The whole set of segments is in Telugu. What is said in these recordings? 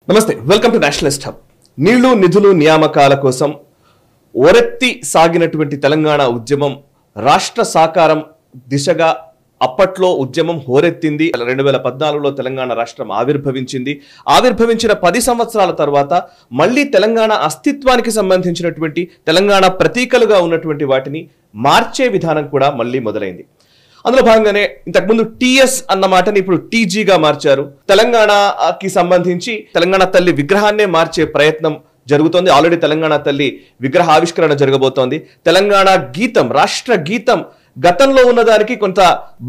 నమస్తే, వెల్కమ్ టు నేషనలిస్ట్ హబ్. నీళ్లు నిధులు నియామకాల కోసం ఒరెత్తి సాగినటువంటి తెలంగాణ ఉద్యమం రాష్ట్ర సాకారం దిశగా అప్పట్లో ఉద్యమం హోరెత్తింది. 2014లో తెలంగాణ రాష్ట్రం ఆవిర్భవించిన 10 సంవత్సరాల తర్వాత మళ్ళీ తెలంగాణ అస్తిత్వానికి సంబంధించినటువంటి తెలంగాణ ప్రతీకలుగా ఉన్నటువంటి వాటిని మార్చే విధానం కూడా మళ్ళీ మొదలైంది. అందులో భాగంగానే ఇంతకుముందు టీఎస్ అన్న మాటని ఇప్పుడు టీజీగా మార్చారు. తెలంగాణకి సంబంధించి తెలంగాణ తల్లి విగ్రహాన్నే మార్చే ప్రయత్నం జరుగుతోంది. ఆల్రెడీ తెలంగాణ తల్లి విగ్రహ ఆవిష్కరణ జరగబోతోంది. తెలంగాణ గీతం, రాష్ట్ర గీతం గతంలో ఉన్నదానికి కొంత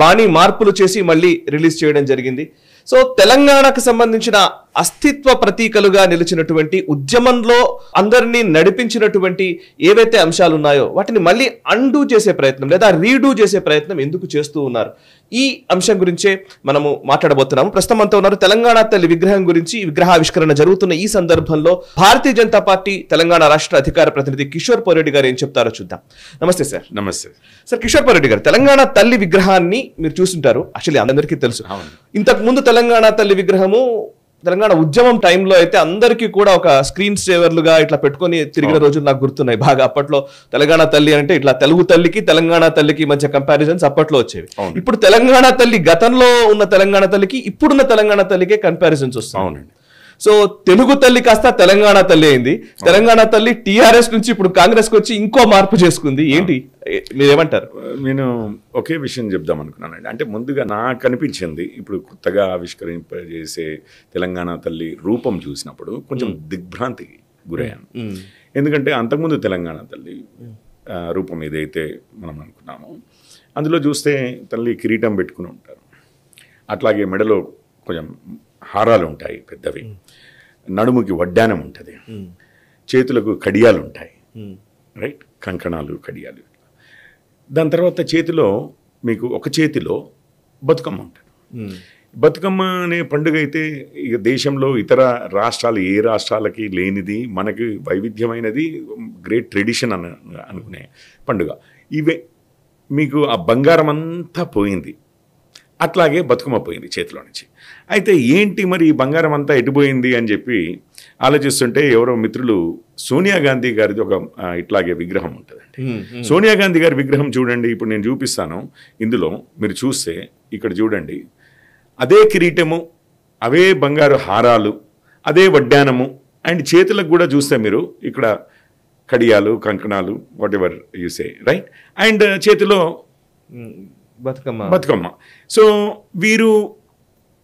బాణీ మార్పులు చేసి మళ్ళీ రిలీజ్ చేయడం జరిగింది. సో తెలంగాణకు సంబంధించిన అస్తిత్వ ప్రతీకలుగా నిలిచినటువంటి ఉద్యమంలో అందరినీ నడిపించినటువంటి ఏవైతే అంశాలు ఉన్నాయో వాటిని మళ్ళీ అండూ చేసే ప్రయత్నం లేదా రీడూ చేసే ప్రయత్నం ఎందుకు చేస్తూ ఉన్నారు, ఈ అంశం గురించే మనము మాట్లాడబోతున్నాము. ప్రస్తుతం అంతా ఉన్నారు తెలంగాణ తల్లి విగ్రహం గురించి. విగ్రహావిష్కరణ జరుగుతున్న ఈ సందర్భంలో భారతీయ జనతా పార్టీ తెలంగాణ రాష్ట్ర అధికార ప్రతినిధి కిషోర్ పోరెడ్డి గారు ఏం చెప్తారో చూద్దాం. నమస్తే సార్. నమస్తే సార్. కిషోర్ పోరెడ్డి గారు, తెలంగాణ తల్లి విగ్రహాన్ని మీరు చూస్తుంటారు, యాక్చువల్లీ అందరికీ తెలుసు. ఇంతకు ముందు తెలంగాణ తల్లి విగ్రహము తెలంగాణ ఉద్యమం టైంలో అయితే అందరికీ కూడా ఒక స్క్రీన్ సేవర్లుగా ఇట్లా పెట్టుకొని తిరిగిన రోజులు నాకు గుర్తున్నాయి బాగా. అప్పట్లో తెలంగాణ తల్లి అంటే ఇట్లా తెలుగు తల్లికి తెలంగాణ తల్లికి మధ్య కంపారిజన్స్ అప్పట్లో వచ్చేవి. ఇప్పుడు తెలంగాణ తల్లి గతంలో ఉన్న తెలంగాణ తల్లికి ఇప్పుడున్న తెలంగాణ తల్లికే కంపారిజన్స్ వస్తాయి. సో తెలుగు తల్లి కాస్త తెలంగాణ తల్లి అయింది. తెలంగాణ తల్లి టీఆర్ఎస్ నుంచి ఇప్పుడు కాంగ్రెస్ కి వచ్చి ఇంకో మార్పు చేసుకుంది. ఏంటి మీరేమంటారు? నేను ఒకే విషయం చెప్దాం అనుకున్నానండి. అంటే ముందుగా నాకు అనిపించింది, ఇప్పుడు కొత్తగా ఆవిష్కరింపజేసే తెలంగాణ తల్లి రూపం చూసినప్పుడు కొంచెం దిగ్భ్రాంతికి గురయ్యాను. ఎందుకంటే అంతకుముందు తెలంగాణ తల్లి రూపం ఏదైతే మనం అనుకున్నామో అందులో చూస్తే తల్లి కిరీటం పెట్టుకుని ఉంటారు, అట్లాగే మెడలో కొంచెం హారాలు ఉంటాయి పెద్దవి, నడుముకి వడ్డానం ఉంటుంది, చేతులకు కడియాలు ఉంటాయి, రైట్, కంకణాలు కడియాలు. దాని తర్వాత చేతిలో మీకు ఒక చేతిలో బతుకమ్మ ఉంటుంది. బతుకమ్మ అనే పండుగ అయితే ఇక దేశంలో ఇతర రాష్ట్రాలు ఏ రాష్ట్రాలకి లేనిది, మనకి వైవిధ్యమైనది, గ్రేట్ ట్రెడిషన్ అనుకునే పండుగ. ఇవే మీకు ఆ బంగారం అంతా పోయింది, అట్లాగే బతుకమ్మ పోయింది చేతిలో నుంచి. అయితే ఏంటి మరి ఈ బంగారం అంతా ఎటుపోయింది అని చెప్పి ఆలోచిస్తుంటే ఎవరో మిత్రులు సోనియా గాంధీ గారిది ఒక ఇట్లాగే విగ్రహం ఉంటుందండి. సోనియా గాంధీ గారి విగ్రహం చూడండి, ఇప్పుడు నేను చూపిస్తాను. ఇందులో మీరు చూస్తే ఇక్కడ చూడండి, అదే కిరీటము, అవే బంగారు హారాలు, అదే వడ్డానము, అండ్ చేతులకు కూడా చూస్తే మీరు ఇక్కడ కడియాలు, కంకణాలు, what ever you say, right, and చేతిలో బతుకమ్మ. సో వీరు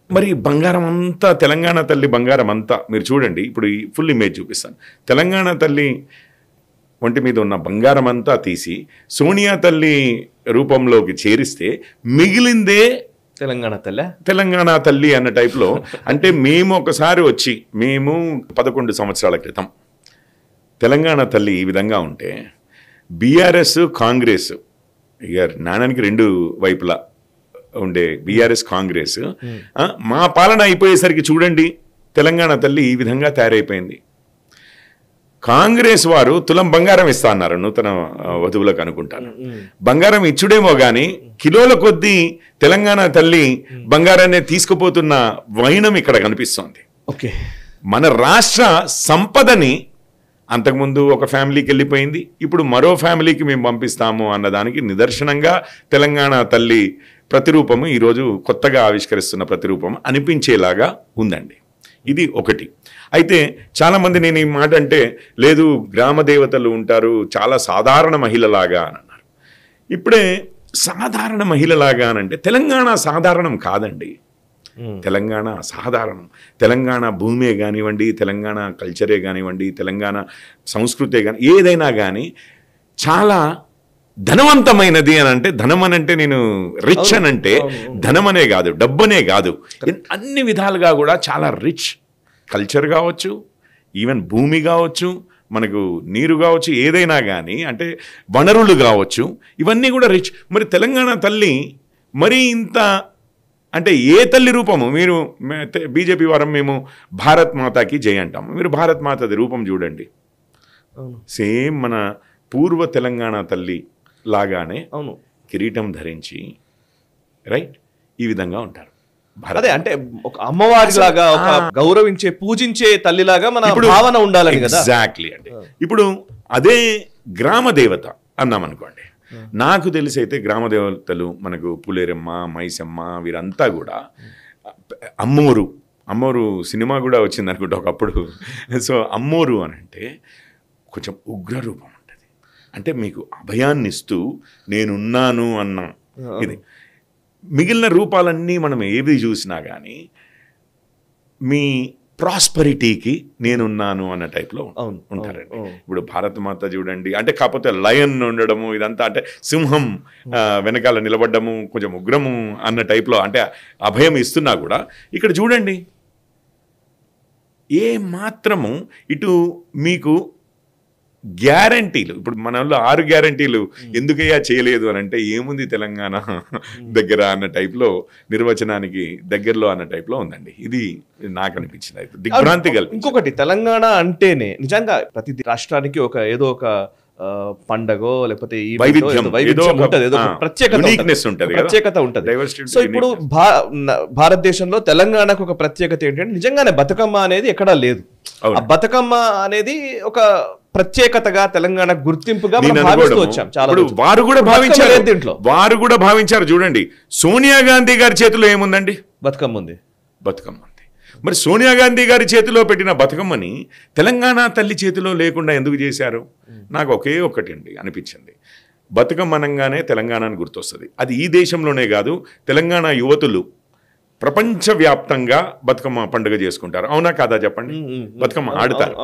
మరి బంగారం అంతా, తెలంగాణ తల్లి బంగారం అంతా మీరు చూడండి. ఇప్పుడు ఈ ఫుల్ ఇమేజ్ చూపిస్తాను. తెలంగాణ తల్లి ఒంటి మీద ఉన్న బంగారం అంతా తీసి సోనియా తల్లి రూపంలోకి చేరిస్తే మిగిలిందే తెలంగాణ తల్లి అన్న టైప్లో. అంటే మేము ఒకసారి వచ్చి, మేము 11 సంవత్సరాల క్రితం తెలంగాణ తల్లి ఈ విధంగా ఉంటే బీఆర్ఎస్ కాంగ్రెస్, ఇక నాణానికి 2 వైపులా ఉండే బీఆర్ఎస్ కాంగ్రెస్, మా పాలన అయిపోయేసరికి చూడండి తెలంగాణ తల్లి ఈ విధంగా తయారైపోయింది. కాంగ్రెస్ వారు తులం బంగారం ఇస్తా అన్నారు నూతన వధువులకు అనుకుంటాను. బంగారం ఇచ్చుడేమో కానీ కిలోల కొద్దీ తెలంగాణ తల్లి బంగారాన్ని తీసుకుపోతున్న వైనం ఇక్కడ కనిపిస్తోంది. ఓకే, మన రాష్ట్ర సంపదని అంతకుముందు ఒక ఫ్యామిలీకి వెళ్ళిపోయింది, ఇప్పుడు మరో ఫ్యామిలీకి మేము పంపిస్తాము అన్నదానికి నిదర్శనంగా తెలంగాణ తల్లి ప్రతిరూపము ఈరోజు కొత్తగా ఆవిష్కరిస్తున్న ప్రతిరూపము అనిపించేలాగా ఉందండి. ఇది ఒకటి. అయితే చాలామంది నేను ఈ మాట అంటే, లేదు గ్రామ దేవతలు ఉంటారు, చాలా సాధారణ మహిళలాగా అని అన్నారు. ఇప్పుడే సాధారణ మహిళలాగా అనంటే తెలంగాణ సాధారణం కాదండి. తెలంగాణ సాధారణం. తెలంగాణ భూమే కానివ్వండి, తెలంగాణ కల్చరే కానివ్వండి, తెలంగాణ సంస్కృతే కానీ ఏదైనా కానీ చాలా ధనవంతమైనది అని అంటే, ధనం అని అంటే నేను రిచ్ అని అంటే ధనమనే కాదు, డబ్బనే కాదు, అన్ని విధాలుగా కూడా చాలా రిచ్. కల్చర్ కావచ్చు, ఈవెన్ భూమి కావచ్చు, మనకు నీరు కావచ్చు, ఏదైనా కానీ అంటే వనరులు కావచ్చు, ఇవన్నీ కూడా రిచ్. మరి తెలంగాణ తల్లి మరి ఇంత అంటే ఏ తల్లి రూపము? మీరు బీజేపీ వారం మేము భారత్ మాతాకి జై అంటాము, మీరు భారత్ మాతది రూపం చూడండి, సేమ్ మన పూర్వ తెలంగాణ తల్లి లాగానే కిరీటం ధరించి, రైట్, ఈ విధంగా ఉంటారు. అదే అంటే ఒక అమ్మవారి లాగా, ఒక గౌరవించే పూజించే తల్లిలాగా మన భావన ఉండాలని కదా. ఎగ్జాక్ట్లీ అండి. ఇప్పుడు అదే గ్రామ దేవత అన్నామనుకోండి, నాకు తెలిసి అయితే గ్రామ దేవతలు మనకు పులేరమ్మ, మైసమ్మ వీరంతా కూడా అమ్మోరు సినిమా కూడా వచ్చింది అనుకుంటా ఒకప్పుడు. సో అమ్మోరు అని అంటే కొంచెం ఉగ్రరూపం ఉంటుంది, అంటే మీకు అభయాన్ని ఇస్తూ నేనున్నాను అన్న ఇది. మిగిలిన రూపాలన్నీ మనం ఏవి చూసినా కానీ మీ ప్రాస్పరిటీకి నేనున్నాను అన్న టైప్లో ఉంటారండి. ఇప్పుడు భారతమాత చూడండి, అంటే కాకపోతే లయన్ ఉండడము ఇదంతా, అంటే సింహం వెనకాల నిలబడ్డము కొంచెం ఉగ్రము అన్న టైప్లో, అంటే అభయం ఇస్తున్నా కూడా ఇక్కడ చూడండి ఏ మాత్రము ఇటు మీకు గ్యారంటీలు. ఇప్పుడు మన వాళ్ళు 6 గ్యారంటీలు ఎందుకయ్యా చేయలేదు అని అంటే ఏముంది తెలంగాణ దగ్గర అన్న టైప్లో, నిర్వచనానికి దగ్గరలో అన్న టైప్లో ఉందండి. ఇది నాకు అనిపించింది అయితే దిగ్భ్రాంతి కలిపి. ఇంకొకటి, తెలంగాణ అంటేనే నిజంగా ప్రతి రాష్ట్రానికి ఏదో ఒక పండగో లేకపోతే ప్రత్యేకత ఉంటుంది. సో ఇప్పుడు భారతదేశంలో తెలంగాణకు ఒక ప్రత్యేకత ఏంటంటే నిజంగానే బతుకమ్మ అనేది ఎక్కడా లేదు. ఆ బతుకమ్మ అనేది ఒక ప్రత్యేకతగా తెలంగాణ గుర్తింపుగా భావిస్తూ వచ్చాం. చాలా వారు కూడా భావించారు. చూడండి, సోనియా గాంధీ గారి చేతిలో ఏముందండి? బతుకమ్మ ఉంది. మరి సోనియా గాంధీ గారి చేతిలో పెట్టిన బతుకమ్మని తెలంగాణ తల్లి చేతిలో లేకుండా ఎందుకు చేశారు? నాకు ఒకే ఒక్కటి అండి అనిపించింది, బతుకమ్మ అనగానే తెలంగాణని గుర్తొస్తుంది. అది ఈ దేశంలోనే కాదు, తెలంగాణ యువతులు ప్రపంచవ్యాప్తంగా బతుకమ్మ పండుగ చేసుకుంటారు. అవునా కాదా చెప్పండి? బతుకమ్మ ఆడతారు.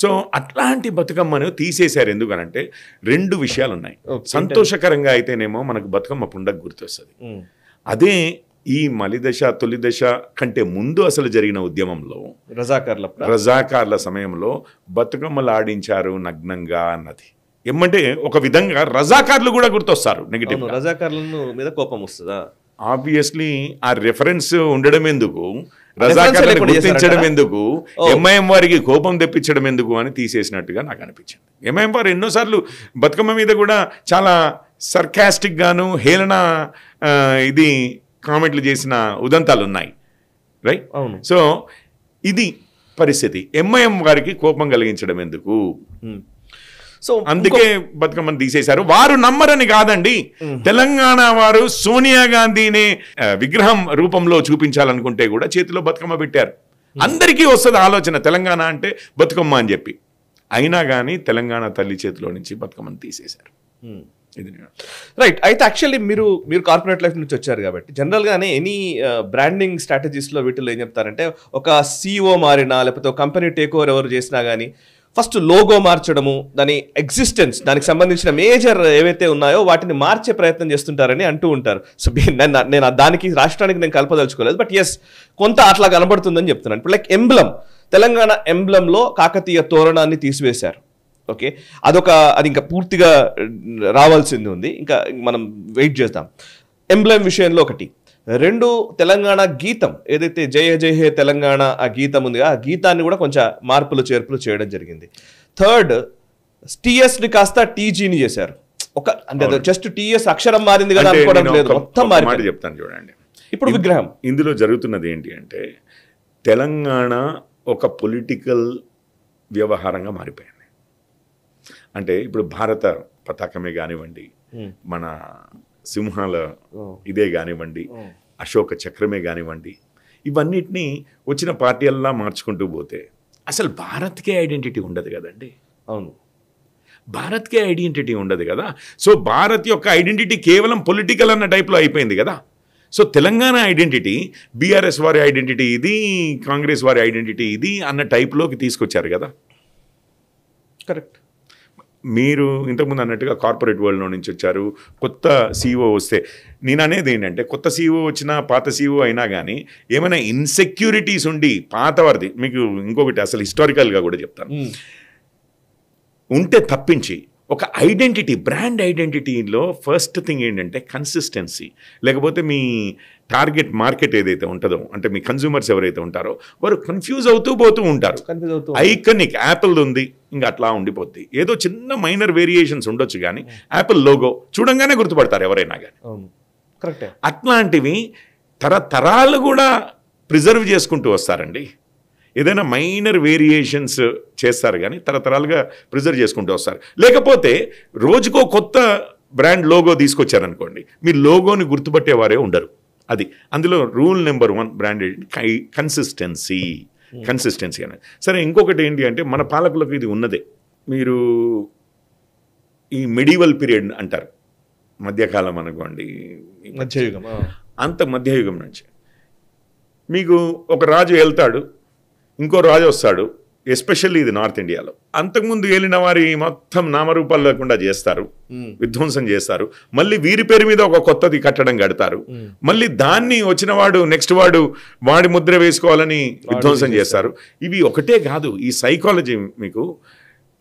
సో అట్లాంటి బతుకమ్మను తీసేశారు. ఎందుకనంటే 2 విషయాలు ఉన్నాయి. సంతోషకరంగా అయితేనేమో మనకు బతుకమ్మ పండుగ గుర్తొస్తుంది. అదే ఈ మలిదశ తొలిదశ కంటే ముందు అసలు జరిగిన ఉద్యమంలో రజాకార్ల సమయంలో బతుకమ్మలు ఆడించారు నగ్నంగా అన్నది ఏమంటే ఒక విధంగా రజాకార్లు కూడా గుర్తొస్తారు. నెగిటివ్ రజాకార్ల మీద కోపం వస్తుందా? ఆబ్వియస్లీ ఆ రెఫరెన్స్ ఉండడం ఎందుకు, రజాకార్లను గుర్తించడం ఎందుకు, ఎంఐఎం వారికి కోపం తెప్పించడం ఎందుకు అని తీసేసినట్టుగా నాకు అనిపించింది. ఎంఐఎం వారు ఎన్నోసార్లు బతుకమ్మ మీద కూడా చాలా సర్కాస్టిక్ గాను హేళన ఇది కామెంట్లు చేసిన ఉదంతాలు ఉన్నాయి, రైట్? సో ఇది పరిస్థితి. ఎంఐఎం వారికి కోపం కలిగించడం ఎందుకు? సో అందుకే బతుకమ్మని తీసేశారు. వారు నమ్మరని కాదండి, తెలంగాణ వారు సోనియా గాంధీని విగ్రహం రూపంలో చూపించాలనుకుంటే కూడా చేతిలో బతుకమ్మ పెట్టారు. అందరికీ వస్తుంది ఆలోచన తెలంగాణ అంటే బతుకమ్మ అని చెప్పి, అయినా కానీ తెలంగాణ తల్లి చేతిలో నుంచి బతుకమ్మని తీసేశారు. రైట్. అయితే యాక్చువల్లీ మీరు కార్పొరేట్ లైఫ్ నుంచి వచ్చారు కాబట్టి జనరల్గానే ఎనీ బ్రాండింగ్ స్ట్రాటజీస్లో వీటిలో ఏం చెప్తారంటే, ఒక CEO మారినా లేకపోతే ఒక కంపెనీ టేక్ ఓవర్ ఎవరు చేసినా కానీ ఫస్ట్ లోగో మార్చడము, దాని ఎగ్జిస్టెన్స్, దానికి సంబంధించిన మేజర్ ఏవైతే ఉన్నాయో వాటిని మార్చే ప్రయత్నం చేస్తుంటారని అంటూ ఉంటారు. సో నేను దానికి రాష్ట్రానికి నేను కలపదలుచుకోలేదు, బట్ ఎస్ కొంత అట్లా కనబడుతుందని చెప్తున్నాను. ఇప్పుడు లైక్ ఎంబ్లమ్, తెలంగాణ ఎంబ్లంలో కాకతీయ తోరణాన్ని తీసివేశారు. ఓకే, అది ఇంకా పూర్తిగా రావాల్సింది ఉంది, ఇంకా మనం వెయిట్ చేద్దాం. ఎంబ్లమ్ విషయంలో ఒకటి. 2, తెలంగాణ గీతం ఏదైతే జయ జయ హే తెలంగాణ ఆ గీతం ఉంది, ఆ గీతాన్ని కూడా కొంచెం మార్పులు చేర్పులు చేయడం జరిగింది. 3, TSని కాస్త TGని చేశారు. అంటే జస్ట్ TS అక్షరం మారింది కదా అనుకోవడం లేదు, మొత్తం మారింది. చెప్తాను చూడండి, ఇప్పుడు విగ్రహం ఇందులో జరుగుతున్నది ఏంటి అంటే, తెలంగాణ ఒక పొలిటికల్ వ్యవహారంగా మారిపోయింది. అంటే ఇప్పుడు భారత పతాకమే కానివ్వండి, మన సింహాల ఇదే కానివ్వండి, అశోక చక్రమే కానివ్వండి, ఇవన్నిటినీ వచ్చిన పార్టీల్లా మార్చుకుంటూ పోతే అసలు భారత్కే ఐడెంటిటీ ఉండదు కదండి. అవును, భారత్కే ఐడెంటిటీ ఉండదు కదా. సో భారత్ యొక్క ఐడెంటిటీ కేవలం పొలిటికల్ అన్న టైప్లో అయిపోయింది కదా. సో తెలంగాణ ఐడెంటిటీ బీఆర్ఎస్ వారి ఐడెంటిటీ ఇది, కాంగ్రెస్ వారి ఐడెంటిటీ ఇది అన్న టైప్లోకి తీసుకొచ్చారు కదా. కరెక్ట్. మీరు ఇంతకుముందు అన్నట్టుగా కార్పొరేట్ వరల్డ్లో నుంచి వచ్చారు, కొత్త CEO వస్తే, నేను అనేది ఏంటంటే కొత్త CEO వచ్చినా పాత CEO అయినా కానీ ఏమైనా ఇన్సెక్యూరిటీస్ ఉండి పాతవారిది, మీకు ఇంకొకటి అసలు హిస్టారికల్గా కూడా చెప్తాను, ఉంటే తప్పించి ఒక ఐడెంటిటీ, బ్రాండ్ ఐడెంటిటీలో ఫస్ట్ థింగ్ ఏంటంటే కన్సిస్టెన్సీ, లేకపోతే మీ టార్గెట్ మార్కెట్ ఏదైతే ఉంటుందో, అంటే మీ కన్జ్యూమర్స్ ఎవరైతే ఉంటారో వారు కన్ఫ్యూజ్ అవుతూ పోతూ ఉంటారు. ఐకనిక్ యాపిల్ ఉంది, ఇంకా అట్లా ఉండిపోద్ది. ఏదో చిన్న మైనర్ వేరియేషన్స్ ఉండొచ్చు కానీ యాపిల్ లోగో చూడంగానే గుర్తుపడతారు ఎవరైనా కానీ. అట్లాంటివి తరతరాలు కూడా ప్రిజర్వ్ చేసుకుంటూ వస్తారండి. ఏదైనా మైనర్ వేరియేషన్స్ చేస్తారు కానీ తరతరాలుగా ప్రిజర్వ్ చేసుకుంటూ వస్తారు. లేకపోతే రోజుకో కొత్త బ్రాండ్ లోగో తీసుకొచ్చారనుకోండి, మీ లోగోని గుర్తుపట్టేవారే ఉండరు. అది అందులో రూల్ నెంబర్ 1 బ్రాండెడ్ కన్సిస్టెన్సీ అని. సరే, ఇంకొకటి ఏంటి అంటే మన పాలకులకు ఇది ఉన్నదే. మీరు ఈ మెడివల్ పీరియడ్ అంటారు, మధ్యకాలం అనుకోండి, మధ్యయుగం, అంత మధ్యయుగం నుంచి మీకు ఒక రాజు వెళ్తాడు, ఇంకో రాజు వస్తాడు. ఎస్పెషల్లీ ఇది నార్త్ ఇండియాలో. అంతకుముందు ఏలిన వారి మొత్తం నామరూపాలు లేకుండా చేస్తారు, విధ్వంసం చేస్తారు. మళ్ళీ వీరి పేరు మీద ఒక కొత్తది కట్టడం కడతారు. మళ్ళీ దాన్ని వచ్చిన వాడు నెక్స్ట్ వాడి ముద్ర వేసుకోవాలని విధ్వంసం చేస్తారు. ఇవి ఒకటే కాదు, ఈ సైకాలజీ మీకు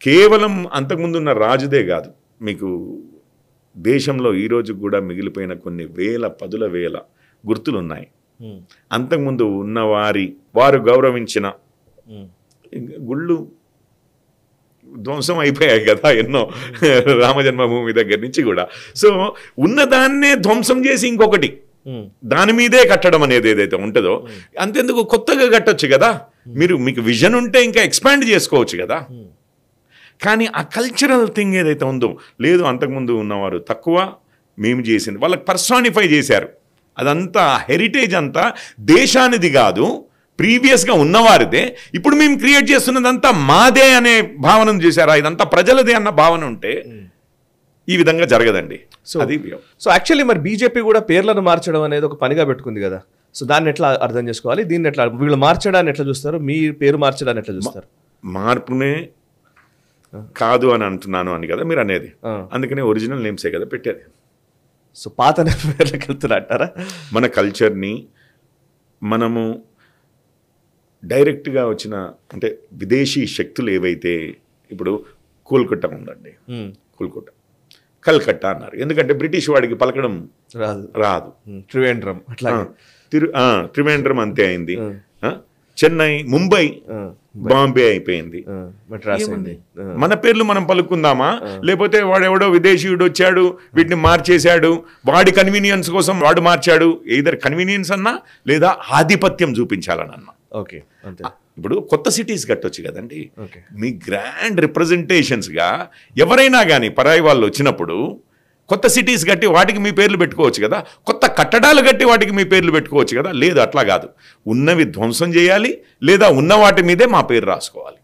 కేవలం అంతకుముందు ఉన్న రాజుదే కాదు, మీకు దేశంలో ఈరోజు కూడా మిగిలిపోయిన కొన్ని పదుల వేల గుర్తులు ఉన్నాయి. అంతకుముందు ఉన్న వారు గౌరవించిన గుళ్ళు ధ్వంసం అయిపోయాయి కదా ఎన్నో, రామజన్మభూమి దగ్గర నుంచి కూడా. సో ఉన్నదాన్నే ధ్వంసం చేసి ఇంకొకటి దాని మీదే కట్టడం అనేది ఏదైతే ఉంటుందో, అంతెందుకు కొత్తగా కట్టొచ్చు కదా. మీకు విజన్ ఉంటే ఇంకా ఎక్స్పాండ్ చేసుకోవచ్చు కదా. కానీ ఆ కల్చరల్ థింగ్ ఏదైతే ఉందో, లేదు అంతకుముందు ఉన్నవారు తక్కువ, మేము చేసింది వాళ్ళకి పర్సానిఫై చేశారు. అదంతా హెరిటేజ్ అంతా దేశానిది కాదు, ప్రీవియస్గా ఉన్నవారిదే. ఇప్పుడు మేము క్రియేట్ చేస్తున్నదంతా మాదే అనే భావనను చేశారా, ఇదంతా ప్రజలదే అన్న భావన ఉంటే ఈ విధంగా జరగదండి. సో యాక్చువల్లీ మరి బీజేపీ కూడా పేర్లను మార్చడం అనేది ఒక పనిగా పెట్టుకుంది కదా. సో దాన్ని ఎట్లా అర్థం చేసుకోవాలి, దీన్ని ఎట్లా, వీళ్ళు మార్చడాన్ని ఎట్లా చూస్తారు, మీ పేరు మార్చడాన్ని ఎట్లా చూస్తారు? మార్పునే కాదు అని అంటున్నాను అని కదా మీరు అనేది. అందుకనే ఒరిజినల్ నేమ్సే కదా పెట్టేది. సో పాత పేర్లకు వెళ్తున్నారంటారా? మన కల్చర్ని మనము డైరెక్ట్గా వచ్చిన అంటే విదేశీ శక్తులు ఏవైతే, ఇప్పుడు కోల్కట్టా ఉందండి, కోల్కట్టా కల్కట్టా అన్నారు, ఎందుకంటే బ్రిటిష్ వాడికి పలకడం రాదు. త్రివేంద్రం అట్లా, త్రివేంద్రం అంతే అయింది. చెన్నై, ముంబై, బాంబే అయిపోయింది. మన పేర్లు మనం పలుకుందామా, లేకపోతే వాడెవడో విదేశీయుడు వచ్చాడు వీటిని మార్చేశాడు, వాడి కన్వీనియన్స్ కోసం వాడు మార్చాడు, ఎయిదర్ కన్వీనియన్స్ అన్నా లేదా ఆధిపత్యం చూపించాలని అన్నా. ఓకే, ఇప్పుడు కొత్త సిటీస్ కట్టొచ్చు కదండి. మీ గ్రాండ్ రిప్రజెంటేషన్స్గా ఎవరైనా కానీ పరాయి వాళ్ళు వచ్చినప్పుడు కొత్త సిటీస్ కట్టి వాటికి మీ పేర్లు పెట్టుకోవచ్చు కదా, కొత్త కట్టడాలు కట్టి వాటికి మీ పేర్లు పెట్టుకోవచ్చు కదా. లేదు, అట్లా కాదు, ఉన్నవి ధ్వంసం చేయాలి లేదా ఉన్న వాటి మీదే మా పేరు రాసుకోవాలి.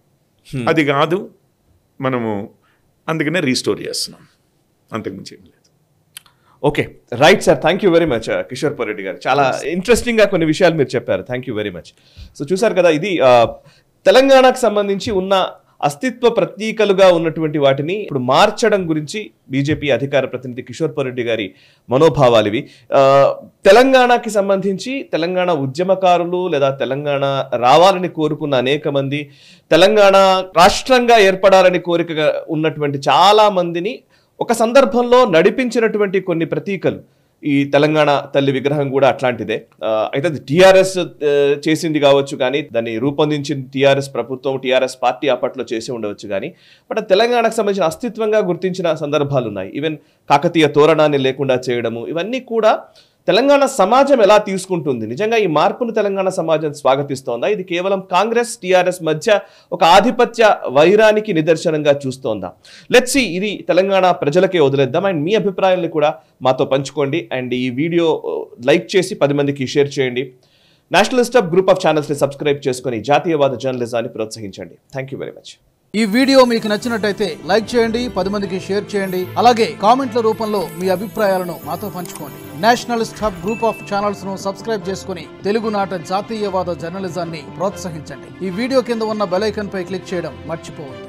అది కాదు మనము, అందుకనే రీస్టోర్ చేస్తున్నాం, అంతకుమించి ఏం లేదు. Okay, right sir, thank you very much Kishore Pareddy గారు. చాలా ఇంట్రెస్టింగ్గా కొన్ని విషయాలు మీరు చెప్పారు, thank you very much. So చూసారు కదా, ఇది తెలంగాణకు సంబంధించి ఉన్న అస్తిత్వ ప్రతీకలుగా ఉన్నటువంటి వాటిని ఇప్పుడు మార్చడం గురించి బీజేపీ అధికార ప్రతినిధి కిషోర్ పరెడ్డి గారి మనోభావాలు ఇవి. తెలంగాణకి సంబంధించి తెలంగాణ ఉద్యమకారులు లేదా తెలంగాణ రావాలని కోరుకున్న అనేక మంది, తెలంగాణ రాష్ట్రంగా ఏర్పడాలని కోరిక ఉన్నటువంటి చాలా మందిని ఒక సందర్భంలో నడిపించినటువంటి కొన్ని ప్రతీకలు, ఈ తెలంగాణ తల్లి విగ్రహం కూడా అట్లాంటిదే. అయితే అది టీఆర్ఎస్ చేసింది కావచ్చు, కానీ దాన్ని రూపొందించిన టీఆర్ఎస్ ప్రభుత్వం, టీఆర్ఎస్ పార్టీ అప్పట్లో చేసి ఉండవచ్చు. కానీ బట్ తెలంగాణకు సంబంధించిన అస్తిత్వంగా గుర్తించిన సందర్భాలు ఉన్నాయి. ఈవెన్ కాకతీయ తోరణాన్ని లేకుండా చేయడము, ఇవన్నీ కూడా తెలంగాణ సమాజం ఎలా తీసుకుంటుంది? నిజంగా ఈ మార్పును తెలంగాణ సమాజం స్వాగతిస్తోందా? ఇది కేవలం కాంగ్రెస్ టీఆర్ఎస్ మధ్య ఒక ఆధిపత్య వైరానికి నిదర్శనంగా చూస్తోందా? లెట్స్ సీ, ఇది తెలంగాణ ప్రజలకే వదిలేద్దాం. అండ్ మీ అభిప్రాయాలను కూడా మాతో పంచుకోండి. అండ్ ఈ వీడియో లైక్ చేసి 10 మందికి షేర్ చేయండి. నేషనలిస్ట్ హబ్ గ్రూప్ ఆఫ్ ఛానల్స్ని సబ్స్క్రైబ్ చేసుకుని జాతీయవాద జర్నలిజాన్ని ప్రోత్సహించండి. Thank you very much. ఈ వీడియో మీకు నచ్చినట్టయితే లైక్ చేయండి, 10 మందికి షేర్ చేయండి. అలాగే కామెంట్ల రూపంలో మీ అభిప్రాయాలను మాతో పంచుకోండి. Nationalist hub group of channels ను సబ్స్క్రైబ్ చేసుకుని తెలుగునాట జాతీయవాద జర్నలిజాన్ని ప్రోత్సహించండి. ఈ వీడియో కింద ఉన్న బెల్ ఐకాన్ పై క్లిక్ చేయడం మర్చిపోవద్దు.